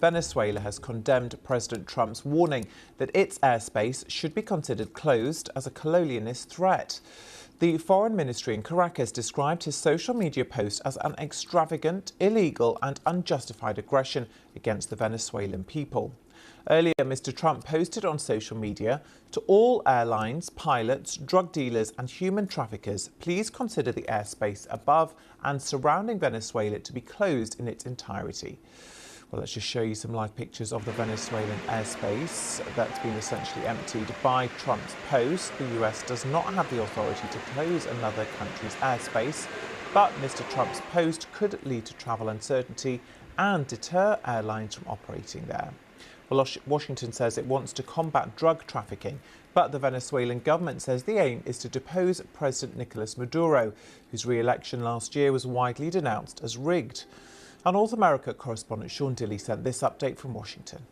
Venezuela has condemned President Trump's warning that its airspace should be considered closed as a colonialist threat. The Foreign Ministry in Caracas described his social media post as an extravagant, illegal and unjustified aggression against the Venezuelan people. Earlier, Mr. Trump posted on social media, "To all airlines, pilots, drug dealers and human traffickers, please consider the airspace above and surrounding Venezuela to be closed in its entirety." Well, let's just show you some live pictures of the Venezuelan airspace that's been essentially emptied by Trump's post. The US does not have the authority to close another country's airspace, but Mr. Trump's post could lead to travel uncertainty and deter airlines from operating there. Well, Washington says it wants to combat drug trafficking, but the Venezuelan government says the aim is to depose President Nicolas Maduro, whose re-election last year was widely denounced as rigged. Our North America correspondent Sean Dilley sent this update from Washington.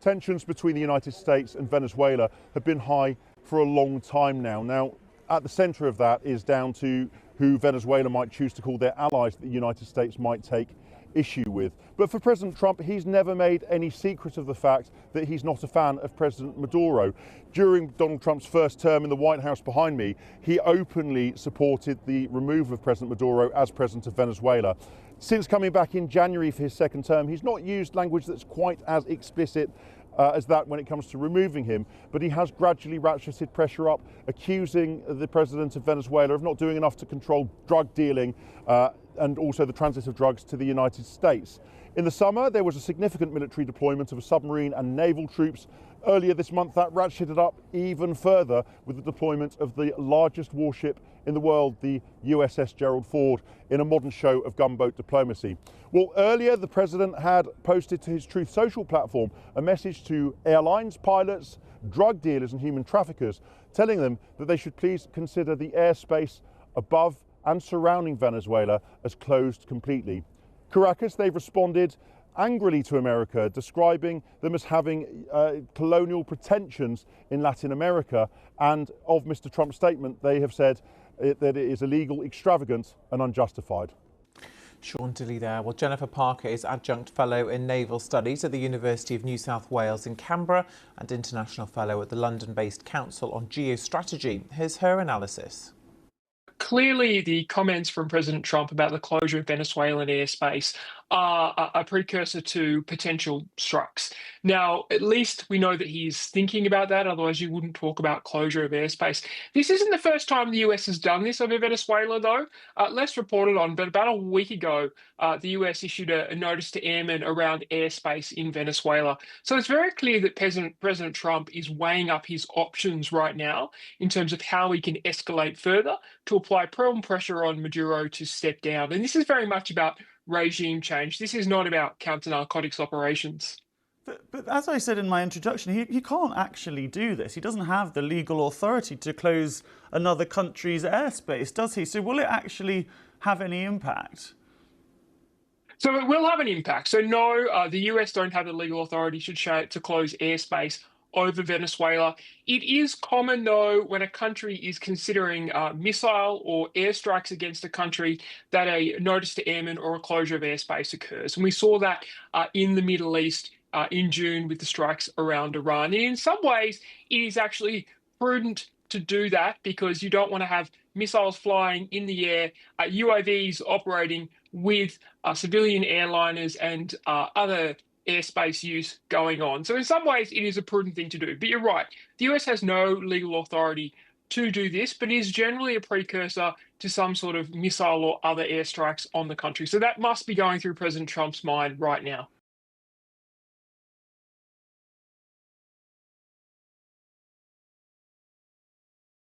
Tensions between the United States and Venezuela have been high for a long time now. Now, at the centre of that is down to who Venezuela might choose to call their allies that the United States might take issue with. But for President Trump, he's never made any secret of the fact that he's not a fan of President Maduro. During Donald Trump's first term in the White House behind me, he openly supported the removal of President Maduro as president of Venezuela. Since coming back in January for his second term, he's not used language that's quite as explicit as that when it comes to removing him, but he has gradually ratcheted pressure up, accusing the president of Venezuela of not doing enough to control drug dealing and also the transit of drugs to the United States. In the summer, there was a significant military deployment of a submarine and naval troops. Earlier this month, that ratcheted up even further with the deployment of the largest warship in the world, the USS Gerald Ford, in a modern show of gunboat diplomacy. Well, earlier, the president had posted to his Truth Social platform a message to airlines, pilots, drug dealers and human traffickers, telling them that they should please consider the airspace above and surrounding Venezuela as closed completely. Caracas, they've responded angrily to America, describing them as having colonial pretensions in Latin America. And of Mr. Trump's statement, they have said that it is illegal, extravagant and unjustified. Sean Dilley there. Well, Jennifer Parker is Adjunct Fellow in Naval Studies at the University of New South Wales in Canberra and International Fellow at the London-based Council on Geostrategy. Here's her analysis. Clearly, the comments from President Trump about the closure of Venezuelan airspace are a precursor to potential strikes. Now, at least we know that he's thinking about that, otherwise you wouldn't talk about closure of airspace. This isn't the first time the US has done this over Venezuela, though. Less reported on, but about a week ago, the US issued a notice to airmen around airspace in Venezuela. So it's very clear that President Trump is weighing up his options right now in terms of how he can escalate further to apply pressure on Maduro to step down. And this is very much about regime change. This is not about counter-narcotics operations. But as I said in my introduction, he can't actually do this. He doesn't have the legal authority to close another country's airspace, does he? So will it actually have any impact? So it will have an impact. So no, the US don't have the legal authority to close airspace over Venezuela. It is common, though, when a country is considering missile or airstrikes against a country, that a notice to airmen or a closure of airspace occurs. And we saw that in the Middle East in June with the strikes around Iran. And in some ways, it is actually prudent to do that because you don't want to have missiles flying in the air, UAVs operating with civilian airliners and other airspace use going on. So in some ways, it is a prudent thing to do. But you're right, the US has no legal authority to do this, but is generally a precursor to some sort of missile or other airstrikes on the country. So that must be going through President Trump's mind right now.